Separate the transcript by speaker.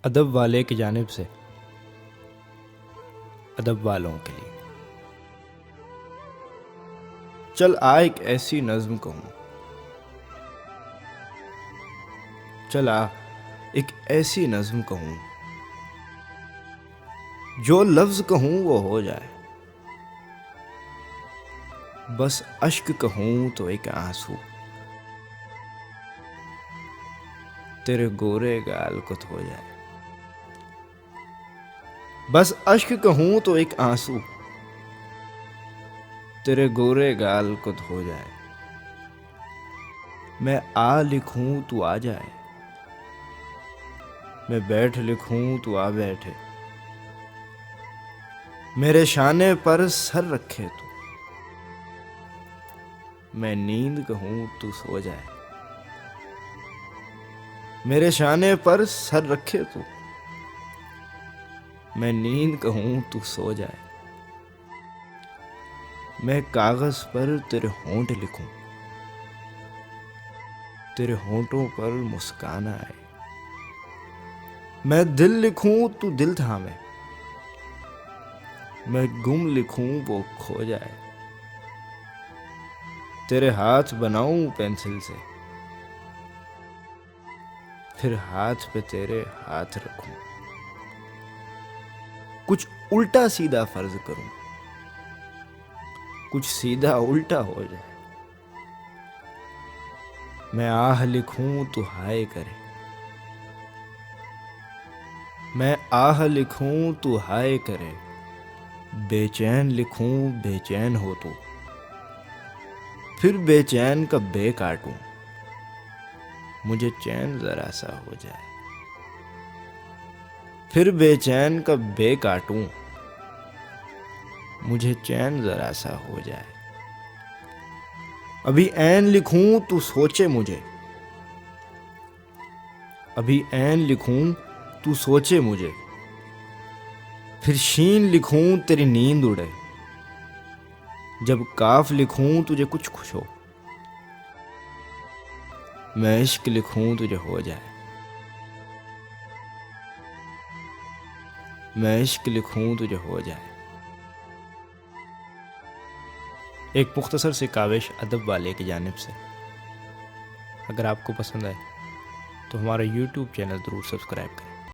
Speaker 1: अदब वाले की जानिब से अदब वालों के लिए। चल आ एक ऐसी नज्म कहूँ, चल आ एक ऐसी नज्म कहूँ, जो लफ्ज कहूँ वो हो जाए। बस अश्क कहूँ तो एक आंसू तेरे गोरे गाल को धो जाए। बस अश्क कहूँ तो एक आंसू तेरे गोरे गाल को धो जाए। मैं आ लिखूं तू आ जाए, मैं बैठ लिखूं तू आ बैठे। मेरे शाने पर सर रखे तू, मैं नींद कहूं तू सो जाए। मेरे शाने पर सर रखे तू, मैं नींद कहूं तू सो जाए। मैं कागज पर तेरे होंठ लिखूं, तेरे होंठों पर मुस्कान आए। मैं दिल लिखूं तू दिल थामे, मैं गुम लिखूं वो खो जाए। तेरे हाथ बनाऊं पेंसिल से, फिर हाथ पे तेरे हाथ रखूं। कुछ उल्टा सीधा फर्ज करूं, कुछ सीधा उल्टा हो जाए। मैं आह लिखूं तू हाय करे, मैं आह लिखूं तू हाय करे। बेचैन लिखूं बेचैन हो तू, फिर बेचैन का बे काटूं। मुझे चैन जरा सा हो जाए, फिर बेचैन का बे काटूं। मुझे चैन जरा सा हो जाए। अभी ऐन लिखूं तू सोचे मुझे, अभी ऐन लिखूं तू सोचे मुझे। फिर शीन लिखूं तेरी नींद उड़े, जब काफ लिखूं तुझे कुछ खुश हो। मैं इश्क लिखूं तुझे हो जाए, मैं इश्क लिखूं तुझे हो जाए। एक मुख्तसर सी काविश अदब वाले की जानिब से। अगर आपको पसंद आए तो हमारा YouTube चैनल ज़रूर सब्सक्राइब करें।